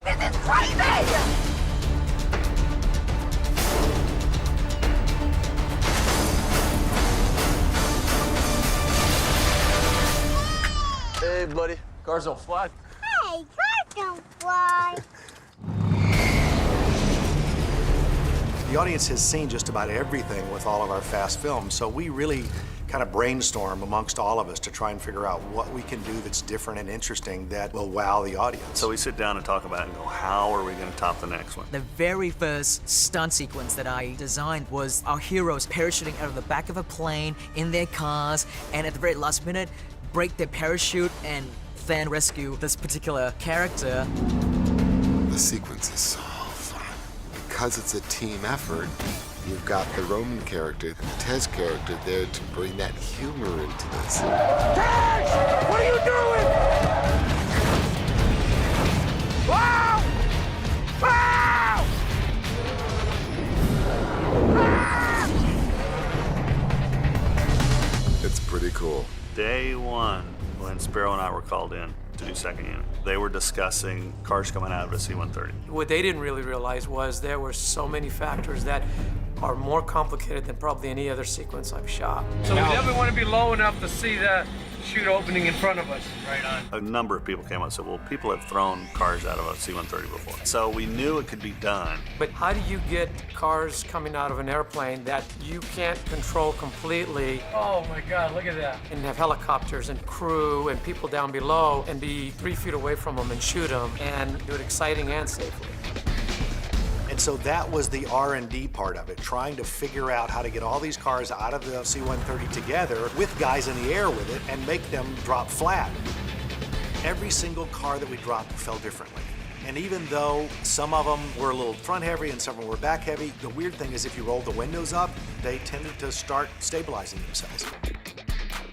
This is crazy! Hey, buddy. Cars don't fly. Hey, cars don't fly. The audience has seen just about everything with all of our fast films, so we really kind of brainstorm amongst all of us to try and figure out what we can do that's different and interesting that will wow the audience. So we sit down and talk about it and go, how are we going to top the next one? The very first stunt sequence that I designed was our heroes parachuting out of the back of a plane in their cars, and at the very last minute, break their parachute and then rescue this particular character. The sequence is so fun. Because it's a team effort, you've got the Roman character, the Tez character there to bring that humor into this. Tez! What are you doing? Wow! Wow! It's pretty cool. Day one, when Sparrow and I were called in to do second unit, they were discussing cars coming out of a C-130. What they didn't really realize was there were so many factors that are more complicated than probably any other sequence I've shot. So we definitely want to be low enough to see the chute opening in front of us. Right on. A number of people came out and said, well, people have thrown cars out of a C-130 before. So we knew it could be done. But how do you get cars coming out of an airplane that you can't control completely Oh my God, look at that. and have helicopters and crew and people down below and be 3 feet away from them and shoot them and do it exciting and safely? And so that was the R&D part of it, trying to figure out how to get all these cars out of the C-130 together with guys in the air with it and make them drop flat. Every single car that we dropped fell differently. And even though some of them were a little front heavy and some of them were back heavy, the weird thing is if you rolled the windows up, they tended to start stabilizing themselves.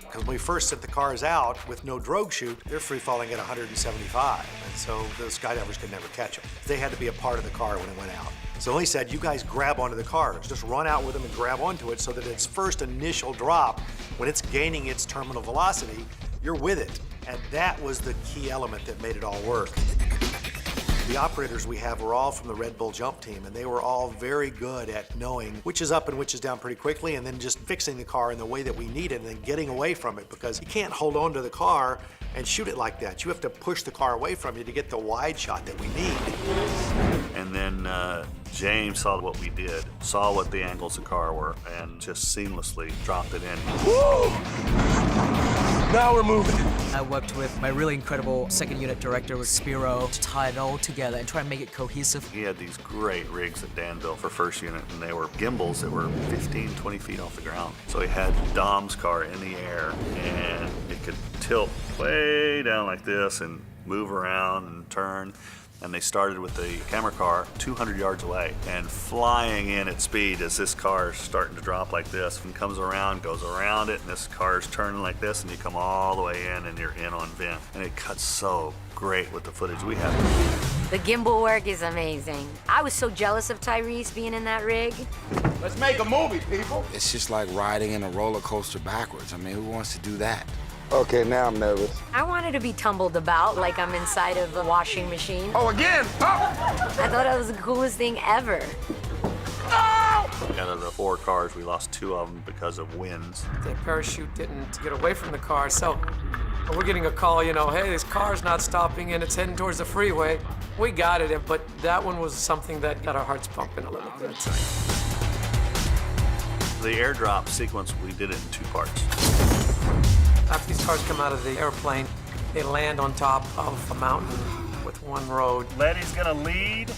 Because when we first sent the cars out with no drogue chute, they're free falling at 175. And so the skydivers could never catch them. They had to be a part of the car when it went out. So he said, you guys grab onto the cars. Just run out with them and grab onto it so that its first initial drop, when it's gaining its terminal velocity, you're with it. And that was the key element that made it all work. The operators we have were all from the Red Bull jump team, and they were all very good at knowing which is up and which is down pretty quickly, and then just fixing the car in the way that we need it and then getting away from it, because you can't hold on to the car and shoot it like that. You have to push the car away from you to get the wide shot that we need. And then James saw what we did, saw what the angles of the car were, and just seamlessly dropped it in. Woo! Now we're moving. I worked with my really incredible second unit director, with Spiro, to tie it all together and try and make it cohesive. He had these great rigs that Dan built for first unit, and they were gimbals that were 15, 20 feet off the ground. So he had Dom's car in the air, and it could tilt way down like this and move around and turn. And they started with the camera car 200 yards away and flying in at speed as this car is starting to drop like this and comes around, goes around it, and this car is turning like this, and you come all the way in and you're in on vent. And it cuts so great with the footage we have. The gimbal work is amazing. I was so jealous of Tyrese being in that rig. Let's make a movie, people. It's just like riding in a roller coaster backwards. I mean, who wants to do that? Okay, now I'm nervous. I wanted to be tumbled about like I'm inside of a washing machine. Oh, again! Oh! I thought it was the coolest thing ever. Oh! Out of the 4 cars, we lost 2 of them because of winds. The parachute didn't get away from the car, so we're getting a call, you know, hey, this car's not stopping and it's heading towards the freeway. We got it, but that one was something that got our hearts pumping a little bit. The airdrop sequence, we did it in 2 parts. After these cars come out of the airplane, they land on top of a mountain with one road. Letty's gonna lead,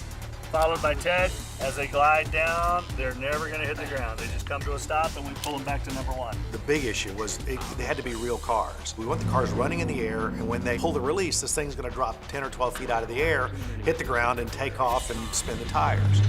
followed by Ted. As they glide down, they're never gonna hit the ground. They just come to a stop and we pull them back to number 1. The big issue was they had to be real cars. We want the cars running in the air, and when they pull the release, this thing's gonna drop 10 or 12 feet out of the air, hit the ground, and take off and spin the tires.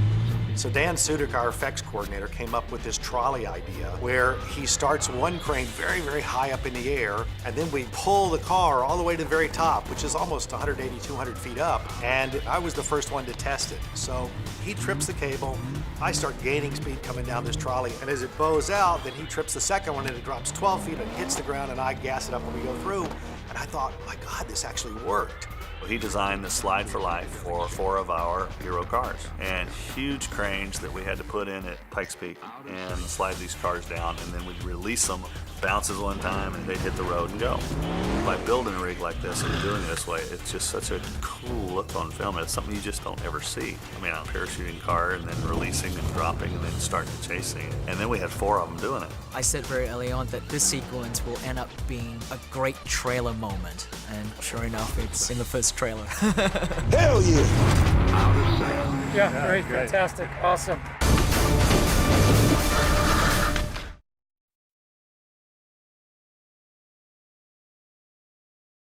So Dan Sudik, our effects coordinator, came up with this trolley idea where he starts one crane very, very high up in the air, and then we pull the car all the way to the very top, which is almost 180, 200 feet up, and I was the first one to test it. So he trips the cable, I start gaining speed coming down this trolley, and as it bows out, then he trips the second one and it drops 12 feet and hits the ground, and I gas it up when we go through, and I thought, my God, this actually worked. He designed the slide for life for 4 of our hero cars, and huge cranes that we had to put in at Pikes Peak and slide these cars down, and then we'd release them, bounces one time, and they'd hit the road and go. By building a rig like this and doing it this way, it's just such a cool look on film. It's something you just don't ever see. I mean, a parachuting car and then releasing and dropping and then starting chasing. And then we had 4 of them doing it. I said very early on that this sequence will end up being a great trailer moment, and sure enough, it's in the first trailer. Hell yeah! Yeah, great, fantastic, awesome.